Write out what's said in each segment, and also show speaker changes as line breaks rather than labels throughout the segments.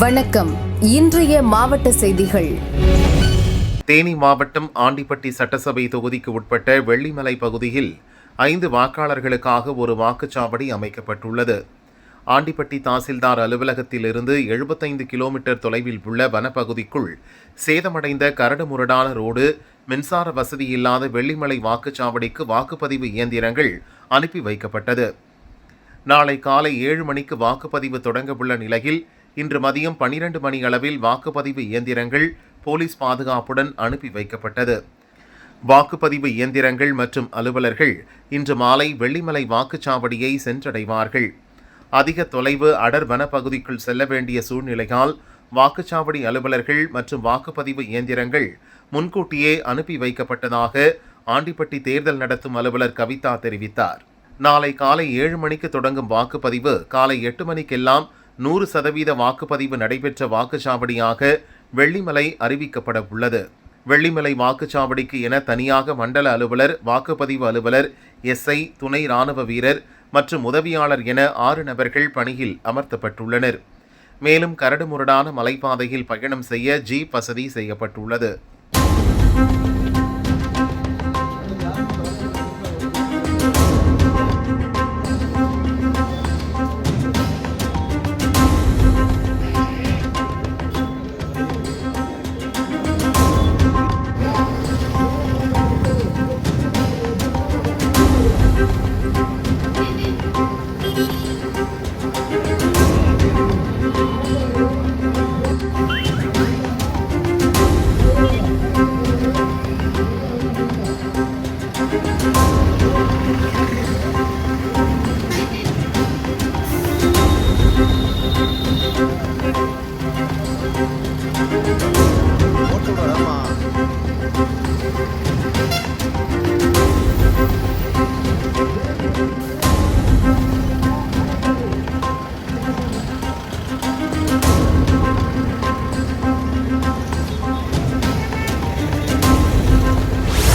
வணக்கம். இன்றைய மாவட்ட செய்திகள்.
தேனி மாவட்டம் ஆண்டிப்பட்டி சட்டசபை தொகுதிக்கு உட்பட்ட வெள்ளிமலை பகுதியில் 5 வாக்காளர்களுக்காக ஒரு வாக்குச்சாவடி அமைக்கப்பட்டுள்ளது. ஆண்டிப்பட்டி தாசில்தார் அலுவலகத்தில் இருந்து 75 கிலோமீட்டர் தொலைவில் உள்ள வனப்பகுதிக்குள் சேதமடைந்த கரடுமுரடான ரோடு, மின்சார வசதி இல்லாத வெள்ளிமலை வாக்குச்சாவடிக்கு வாக்குப்பதிவு இயந்திரங்கள் அனுப்பி வைக்கப்பட்டது. நாளை காலை 7 மணிக்கு வாக்குப்பதிவு தொடங்க உள்ள நிலையில் இன்று மதியம் 12 மணி அளவில் வாக்குப்பதிவு இயந்திரங்கள் போலீஸ் பாதுகாப்புடன் அனுப்பி வைக்கப்பட்டது. வாக்குப்பதிவு இயந்திரங்கள் மற்றும் அலுவலர்கள் இன்று மாலை வெள்ளிமலை வாக்குச்சாவடியை சென்றடைவார்கள். அதிக தொலைவு அடர் வனப்பகுதிக்குள் செல்ல வேண்டிய சூழ்நிலையால் வாக்குச்சாவடி அலுவலர்கள் மற்றும் வாக்குப்பதிவு இயந்திரங்கள் முன்கூட்டியே அனுப்பி வைக்கப்பட்டதாக ஆண்டிப்பட்டி தேர்தல் நடத்தும் அலுவலர் கவிதா தெரிவித்தார். நாளை காலை 7 மணிக்கு தொடங்கும் வாக்குப்பதிவு காலை 8 மணிக்கெல்லாம் 100% வாக்குப்பதிவு நடைபெற்ற வாக்குச்சாவடியாக வெள்ளிமலை அறிவிக்கப்பட உள்ளது. வெள்ளிமலை வாக்குச்சாவடிக்கு என தனியாக மண்டல அலுவலர், வாக்குப்பதிவு அலுவலர், எஸ்ஐ, துணை ராணுவ வீரர் மற்றும் உதவியாளர் என 6 நபர்கள் பணியில் அமர்த்தப்பட்டுள்ளனர். மேலும் கரடுமுரடான மலைப்பாதையில் பயணம் செய்ய ஜீப் வசதி செய்யப்பட்டுள்ளது.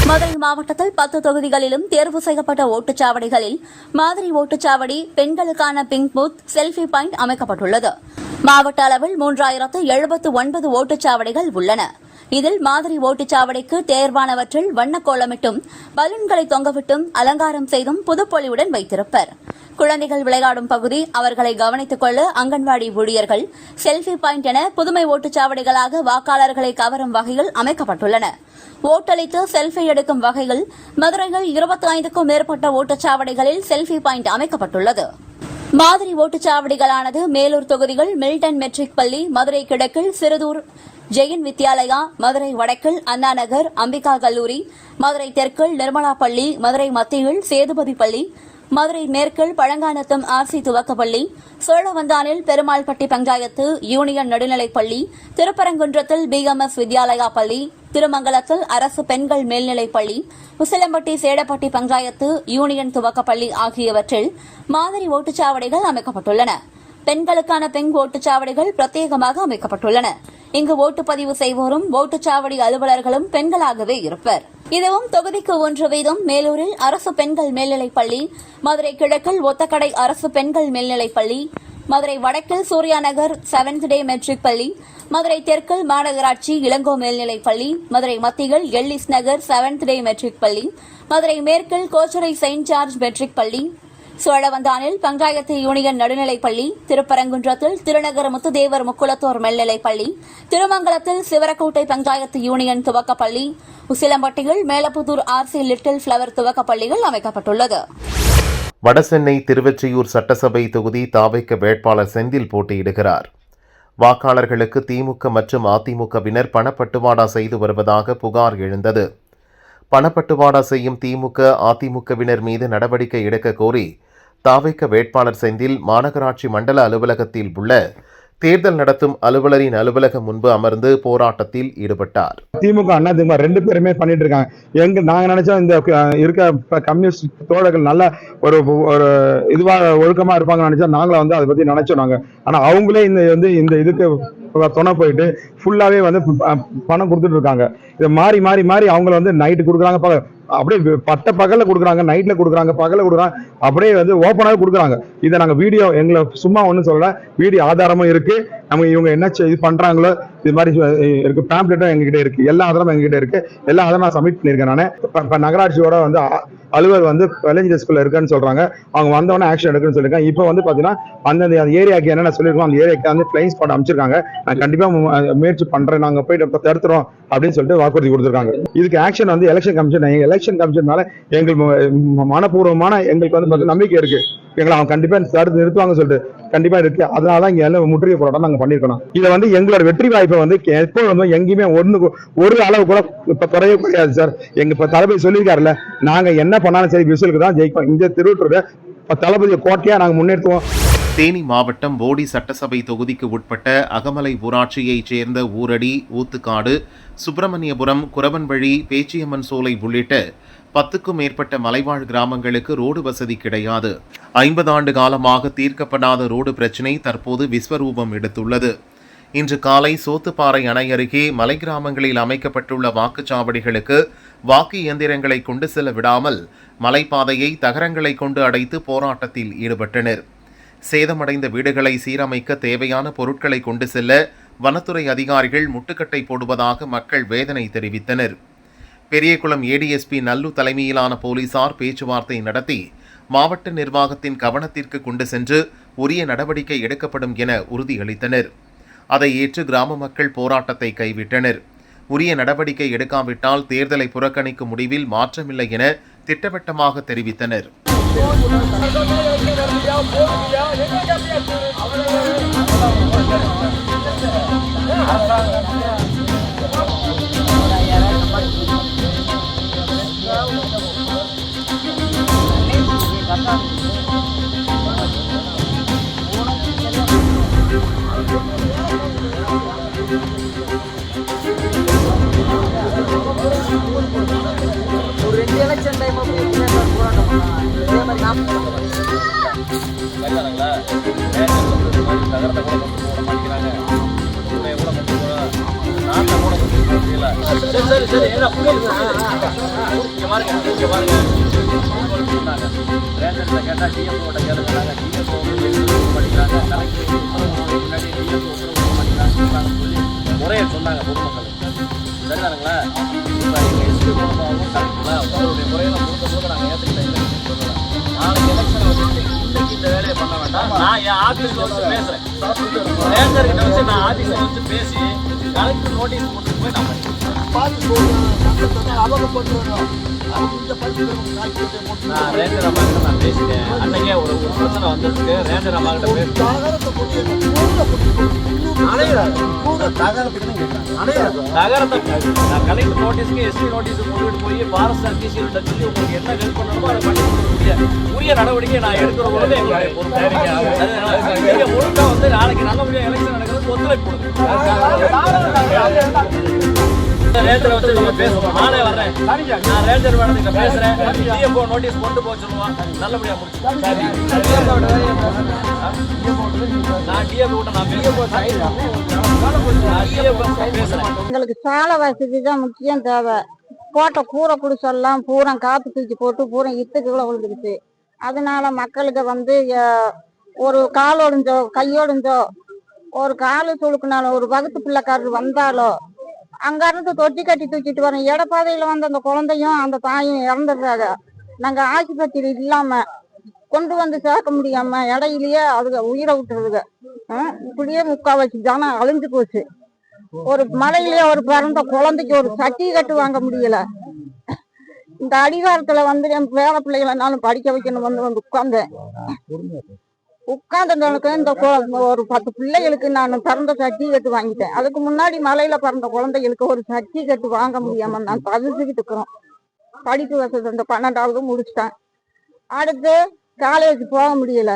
மதுரை மாவட்டத்தில் 10 தொகுதிகளிலும் தேர்வு செய்யப்பட்ட ஓட்டுச்சாவடிகளில் மாதிரி ஓட்டுச்சாவடி, பெண்களுக்கான பிங்க் பூத், செல்ஃபி பாயிண்ட் அமைக்கப்பட்டுள்ளது. மாவட்ட அளவில் 3079 ஓட்டுச்சாவடிகள் உள்ளன. இதில் மாதிரி ஓட்டுச்சாவடிக்கு தேர்வானவற்றில் வண்ணக்கோலமிட்டும், பலூன்களை தொங்கவிட்டும், அலங்காரம் செய்தும் புதுப்பொலிவுடன் வைத்திருப்பர். குழந்தைகள் விளையாடும் பகுதி, அவர்களை கவனித்துக் கொள்ள அங்கன்வாடி ஊழியர்கள், செல்ஃபி பாயிண்ட் என புதுமை ஓட்டுச்சாவடிகளாக வாக்காளர்களை கவரும் வகையில் அமைக்கப்பட்டுள்ளன. ஓட்டளித்து செல்ஃபி எடுக்கும் வகையில் மதுரையில் 25க்கும் மேற்பட்ட ஓட்டுச்சாவடிகளில் செல்ஃபி பாயிண்ட் அமைக்கப்பட்டுள்ளது. மாதிரி ஓட்டுச்சாவடிகளானது மேலூர் தொகுதிகள் மில்டன் மெட்ரிக் பள்ளி, மதுரை கிழக்கில் சிறுதூர் ஜெயின் வித்யாலயா, மதுரை வடக்கில் அண்ணா நகர் அம்பிகா கல்லூரி, மதுரை தெற்கில் நிர்மலா பள்ளி, மதுரை மத்தியில் சேதுபதி பள்ளி, மதுரை மேற்கில் பழங்கானத்தம் ஆர்சி துவக்கப்பள்ளி, சோழவந்தானில் பெருமாள்பட்டி பஞ்சாயத்து யூனியன் நடுநிலைப்பள்ளி, திருப்பரங்குன்றத்தில் பிஎம்எஸ் வித்யாலயா பள்ளி, திருமங்கலத்தில் அரசு பெண்கள் மேல்நிலைப்பள்ளி, உசிலம்பட்டி சேடப்பட்டி பஞ்சாயத்து யூனியன் துவக்கப்பள்ளி ஆகியவற்றில் மாதிரி ஓட்டுச்சாவடிகள் அமைக்கப்பட்டுள்ளன. பெண்களுக்கான பெண் ஓட்டுச்சாவடிகள் பிரத்யேகமாக அமைக்கப்பட்டுள்ளன. இங்கு ஓட்டுப்பதிவு செய்வோரும் ஓட்டுச்சாவடி அலுவலர்களும் பெண்களாகவே இருப்பர். இதுவும் தொகுதிக்கு 1 வீதம் மேலூரில் அரசு பெண்கள் மேல்நிலைப்பள்ளி, மதுரை கிழக்கில் ஒத்தக்கடை அரசு பெண்கள் மேல்நிலைப்பள்ளி, மதுரை வடக்கில் சூர்யா நகர் 7th டே மெட்ரிக் பள்ளி, மதுரை தெற்கில் மாநகராட்சி இளங்கோ மேல்நிலைப்பள்ளி, மதுரை மத்தியில் எல்லிஸ் நகர் 7th டே மெட்ரிக் பள்ளி, மதுரை மேற்கில் கோச்சரை செயின்ட் ஜார்ஜ் மெட்ரிக் பள்ளி, சோழவந்தானில் பஞ்சாயத்து யூனியன் நடுநிலைப்பள்ளி, திருப்பரங்குன்றத்தில் திருநகர் முத்துதேவர் முக்குளத்தோர் மேல்நிலைப்பள்ளி, திருமங்கலத்தில் சிவரக்கோட்டை பஞ்சாயத்து யூனியன் துவக்கப்பள்ளி, உசிலம்பட்டியில் மேலப்புதூர் ஆர்சி லிட்டில் பிளவர் துவக்கப்பள்ளிகள் அமைக்கப்பட்டுள்ளது.
வடசென்னை திருவெற்றியூர் சட்டசபை தொகுதி தாவைக்க வேட்பாளர் செந்தில் போட்டியிடுகிறார். வாக்காளர்களுக்கு திமுக மற்றும் அதிமுகவினர் பணப்பட்டுவாடா செய்து வருவதாக புகார் எழுந்தது. பணப்பட்டுவாடா செய்யும் திமுக, அதிமுகவினர் மீது நடவடிக்கை எடுக்க கோரி தாவைக்க வேட்பாளர் செந்தில் மாநகராட்சி மண்டல அலுவலகத்தில் உள்ள தேர்தல் நடத்தும் அலுவலரின் அலுவலகம் முன்பு அமர்ந்து போராட்டத்தில் ஈடுபட்டார்.
திமுக அண்ணா திமுக 2 பேருமே பண்ணிட்டு இருக்காங்க. நாங்க நினைச்சோம் இந்த இருக்க கம்யூனிஸ்ட் தோழர்கள் நல்ல ஒரு இதுவா ஒழுக்கமா இருப்பாங்க நினைச்சோம். நாங்களும் அதை பத்தி நினைச்சோம் நாங்க. ஆனா அவங்களே இந்த இதுக்கு துணை போயிட்டு ஃபுல்லாவே பணம் கொடுத்துட்டு இருக்காங்க. இதை மாறி மாறி மாறி அவங்கள நைட்டு கொடுக்குறாங்க, அப்படியே பட்ட பகல்ல கொடுக்குறாங்க, நைட்ல கொடுக்குறாங்க, பகல்ல கொடுக்குறாங்க, அப்படியே வந்து ஓப்பனாக கொடுக்குறாங்க. இதை நாங்க வீடியோ எங்களை சும்மா ஒன்றும் சொல்லல, வீடியோ ஆதாரமும் இருக்கு. நமக்கு இவங்க என்ன இது பண்றாங்களோ இது மாதிரி இருக்கு, பேம்ப்ளெட்டும் எங்ககிட்ட இருக்கு, எல்லா ஆதாரமும் எங்ககிட்ட இருக்கு. எல்லா ஆதாரம் நான் சப்மிட் பண்ணியிருக்கேன். நான் இப்ப நகராட்சியோட வந்து அலுவலர் வந்து இளைஞர் ஸ்கூல்ல இருக்குன்னு சொல்றாங்க. அவங்க வந்தவொடனே ஆக்ஷன் எடுக்குன்னு சொல்லியிருக்காங்க. இப்போ வந்து பாத்தீங்கன்னா அந்த ஏரியாவுக்கு என்னென்ன சொல்லியிருக்கோம் அந்த ஏரியாவுக்கு வந்து பிளைன் ஸ்பாட் அமைச்சிருக்காங்க. நான் கண்டிப்பா முயற்சி பண்றேன், நாங்க போயிட்டு தடுத்துறோம் அப்படின்னு சொல்லிட்டு வாக்குறுதி கொடுத்துருக்காங்க. இதுக்கு ஆக்ஷன் வந்து எலெக்ஷன் கமிஷன் மேல எங்களுக்கு மனப்பூர்வமான எங்களுக்கு வந்து நம்பிக்கை இருக்கு. எங்களை அவங்க கண்டிப்பா தடுத்து நிறுத்துவாங்க சொல்லிட்டு கண்டிப்பா இருக்கு. அதனாலதான் இங்க எல்லாம் முற்றுகை போராட்டம் நாங்க பண்ணிருக்கோம். இதை வந்து எங்களோட வெற்றி வாய்ப்பை வந்து எப்போ வந்து எங்கேயுமே ஒரு அளவு கூட இப்ப குறைய கிடையாது சார். எங்க இப்ப தளபதி சொல்லியிருக்காருல்ல, நாங்க என்ன பண்ணாலும் சரி விசுவலுக்கு தான் ஜெயிப்போம். இந்த திருவள்ளூர் தளபதியை கோட்டையா நாங்க முன்னேற்றுவோம்.
தேனி மாவட்டம் போடி சட்டசபை தொகுதிக்கு உட்பட்ட அகமலை ஊராட்சியைச் சேர்ந்த ஊரடி, ஊத்துக்காடு, சுப்பிரமணியபுரம், குரவன்வழி, பேச்சியம்மன் சோலை உள்ளிட்ட 10க்கும் மேற்பட்ட மலைவாழ் கிராமங்களுக்கு ரோடு வசதி கிடையாது. 50 ஆண்டு காலமாக தீர்க்கப்படாத ரோடு பிரச்சினை தற்போது விஸ்வரூபம் எடுத்துள்ளது. இன்று காலை சோத்துப்பாறை அணை அருகே மலை கிராமங்களில் அமைக்கப்பட்டுள்ள வாக்குச்சாவடிகளுக்கு வாக்கு இயந்திரங்களை கொண்டு செல்ல விடாமல் மலைப்பாதையை தகரங்களை கொண்டு அடைத்து போராட்டத்தில் ஈடுபட்டனர். சேதமடைந்த வீடுகளை சீரமைக்க தேவையான பொருட்களை கொண்டு செல்ல வனத்துறை அதிகாரிகள் முட்டுக்கட்டை போடுவதாக மக்கள் வேதனை தெரிவித்தனர். பெரியகுளம் ஏடிஎஸ்பி நல்லு தலைமையிலான போலீசார் பேச்சுவார்த்தை நடத்தி மாவட்ட நிர்வாகத்தின் கவனத்திற்கு கொண்டு சென்று உரிய நடவடிக்கை எடுக்கப்படும் என உறுதியளித்தனர். அதை ஏற்று கிராம மக்கள் போராட்டத்தை கைவிட்டனர். உரிய நடவடிக்கை எடுக்காவிட்டால் தேர்தலை புறக்கணிக்கும் முடிவில் மாற்றமில்லை என திட்டவட்டமாக தெரிவித்தனர்.
முறையை சொன்னாங்க பொதுமக்கள் சரிதானுங்களா? முறையெல்லாம் கொடுத்த நாங்கள் ஏற்றுக்கிட்டேன். நாளைக்கு எலெக்ஷன் வந்து இன்னைக்கு இந்த வேலையை பண்ண வேண்டாம். நான் என் ஆஃபீஸில் வச்சு பேசுகிறேன். ரேஞ்சர்கிட்ட வச்சு நான் ஆஃபீஸில் வச்சு பேசி கலெக்டர் நோட்டீஸ் கொடுத்து போய் நான் நான் ரேஞ்சர் அம்மாக்கிட்ட நான் பேசிட்டேன். அன்னைக்கே ஒரு பிரச்சனை வந்ததுக்கு ரேஞ்சர் அம்மாக்கிட்ட பேசிட்டேன். தகரத்தை நான் கலெக்டர் நோட்டீஸ்க்கு எஸ்பி நோட்டீஸுக்கு கொண்டுட்டு போய் ஃபாரஸ்ட் ஆஃபீஸர்கிட்ட சொல்லி உங்களுக்கு என்ன ஹெல்ப் பண்ணணுமோ அதை பண்ணி கொடுக்கக்கூடிய உரிய நடவடிக்கை நான் எடுக்கிற பொழுது எங்களுடைய பொறுப்பு. நீங்க முழுக்க வந்து நாளைக்கு நல்லபடியாக எலெக்ஷன் நடக்கிறது ஒத்துழைப்பு கொடுங்க. ரேஞ்சரை வச்சு நம்ம பேசுவோம். நானே வர்றேன், நான் ரேஞ்சர் மேடத்துக்கிட்ட பேசுறேன். டிஎஃப்ஓ நோட்டீஸ் கொண்டு போக சொல்லுவான், நல்லபடியா முடிச்சு. நான் டிஎஃப்ஓ பேசுறேன்.
எங்களுக்கு சாலை வசதி தான் முக்கியம் தேவை. போட்ட கூரை குடிசெல்லாம் பூரா காப்பு தூக்கி போட்டு பூரா இத்துக்குள்ள விழுந்துருச்சு. அதனால மக்களுக்கு வந்து ஒரு கால் ஒடிஞ்சோ கையொடிஞ்சோ ஒரு காலு சுழுக்குனாலும் ஒரு வகுத்து பிள்ளைக்காரர் வந்தாலோ அங்க இருந்து தொட்டி கட்டி தூக்கிட்டு வரோம். இடப்பாதையில வந்து அந்த குழந்தையும் அந்த தாயும் இறந்துடுறாங்க. நாங்க ஆஸ்பத்திரி இல்லாம கொண்டு வந்து சேர்க்க முடியாம இடையிலேயே அதுக உயிரை விட்டுருதுங்க. இப்படியே முக்காவாசி ஜனம் அழிஞ்சு போச்சு. ஒரு மலையிலேயே ஒரு பிறந்த குழந்தைக்கு ஒரு சட்டி கட்டு வாங்க முடியல. இந்த அடிவாரத்துல வந்து என் பேர பிள்ளைகளாலும் படிக்க வைக்கணும் வந்து உட்கார்ந்தேன். உட்கார்ந்தவங்களுக்கு இந்த ஒரு 10 பிள்ளைகளுக்கு நான் பிறந்த சர்டிஃபிகேட் வாங்கிட்டேன். அதுக்கு முன்னாடி மலையில பிறந்த குழந்தைகளுக்கு ஒரு சர்டிஃபிகேட் வாங்க முடியாம நான் தவிச்சுக்கிட்டு இருக்கிறோம். படிப்பு வசதி இந்த 12வது முடிச்சிட்டான். அடுத்து காலேஜ் போக முடியல,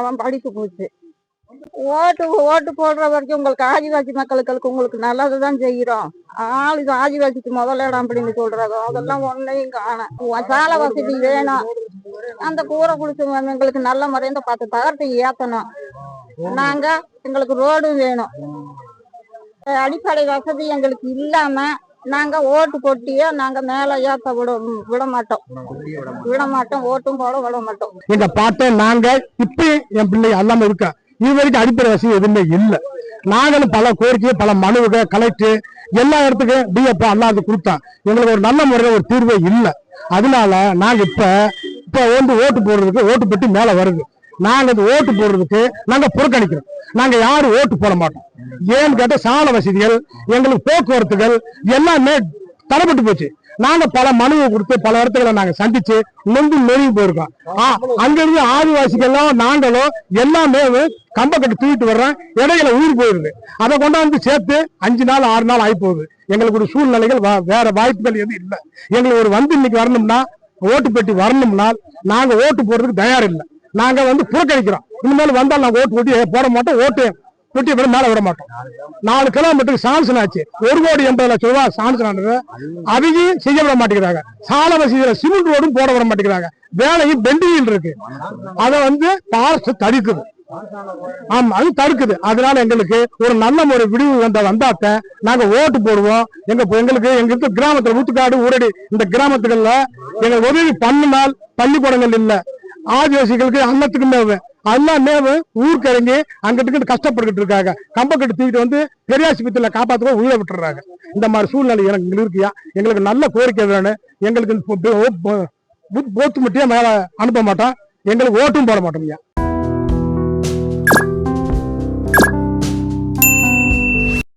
அவன் படிப்பு போச்சு. ஓட்டு போடுற வரைக்கும் உங்களுக்கு ஆதிவாசி மக்களுக்கு உங்களுக்கு நல்லதுதான் செய்யறோம். ஆளு ஆதிவாசிக்கு முதலிடம் அப்படின்னு சொல்றாங்க. அதெல்லாம் ஒன்னையும் காணும். சாலை வசதி வேணும். அந்த கூரை குடிச்சு எங்களுக்கு நல்ல முறைಯಿಂದ 10 தகரத்தை ஏத்தணும். எங்களுக்கு ரோடு வேணும். அடிப்படை வசதி எங்களுக்கு இல்லாம நாங்க ஓட்டு போட்டியே நாங்க மேல ஏத்த விட மாட்டோம் ஓட்டும் போட விட மாட்டோம்.
எங்க பாட்டன் நாங்க இப்ப என் பிள்ளை எல்லாமே இருக்கா இது வரைக்கும் அடிப்படை வசதி எதுவுமே இல்லை. நாங்களும் பல கோரிக்கை பல மனுவுக கலெக்டர் எல்லா இடத்துக்கும் டிஎப்பா அல்லாது கொடுத்தா எங்களுக்கு ஒரு நல்ல முறையில் ஒரு தீர்வே இல்லை. அதனால நாங்க இப்ப வந்து ஓட்டு போடுறதுக்கு ஓட்டு பெட்டி மேல வருது. நாங்க இந்த ஓட்டு போடுறதுக்கு நாங்க புறக்கணிக்கிறோம். நாங்க யாரும் ஓட்டு போட மாட்டோம். ஏன்னு கேட்ட சால வசதிகள் எங்களுக்கு போக்குவரத்துகள் எல்லாமே தடைப்பட்டு போச்சு. நாங்க பல மனுவை கொடுத்து பல இடத்துல நாங்க சந்திச்சு நொந்து நெருங்கி போயிருக்கோம். அங்க இருந்து ஆதிவாசிகளும் நாங்களும் எல்லாமே கம்பக்கட்டு தூக்கிட்டு வர்றோம். இடையில உயிர் போயிருது. அதை கொண்டாந்து சேர்த்து 5 நாள் 6 நாள் ஆகி போகுது. எங்களுக்கு ஒரு சூழ்நிலைகள் வேற வாய்ப்புகள் எதுவும் இல்லை. எங்களுக்கு ஒரு வந்து இன்னைக்கு வரணும்னா ஓட்டு பெட்டி வரணும்னா நாங்க ஓட்டு போடுறதுக்கு தயார் இல்லை. நாங்க வந்து புறக்கணிக்கிறோம். இனிமேல் வந்தால் நாங்க ஓட்டு போட்டி போட மாட்டோம். ஓட்டு பெட்டி விட மேல விட மாட்டோம். 4 கிலோமீட்டருக்கு சான்சன் ஆச்சு. 1,80,00,000 சான்சன் ஆனது அதையும் செய்ய விட மாட்டேங்கிறாங்க. சால வசதியில சிமெண்ட் ரோடும் போட விட மாட்டேங்கிறாங்க. வேலையும் பெண்டிங்கில் இருக்கு. அதை வந்து பாரஸ்ட் தடுக்குது. ஆமா அது தடுக்குது. அதனால எங்களுக்கு ஒரு நல்ல ஒரு விடிவு வந்தாத்த நாங்க ஓட்டு போடுவோம். எங்களுக்கு இருக்க கிராமத்துல ஊத்துக்காடு ஊரடி இந்த கிராமத்துகள்ல எங்களுக்கு உதவி பண்ணினால் பள்ளிக்கூடங்கள் இல்ல. ஆதிவாசிகளுக்கு அன்னத்துக்கு மேவு எல்லாம் மேவு ஊருக்கு இறங்கி அங்கிட்டு கஷ்டப்பட்டுக்கிட்டு இருக்காங்க. கம்பக்கட்டு தூக்கிட்டு வந்து பெரியாஸ்பத்திரியில காப்பாற்றுவோம் உயிரை விட்டுறாங்க. இந்த மாதிரி சூழ்நிலை எனக்கு இருக்கியா. எங்களுக்கு நல்ல கோரிக்கை வேணும். எங்களுக்கு போத்து மட்டும் மேல அனுப்ப மாட்டோம். எங்களுக்கு ஓட்டும் போட மாட்டோம்.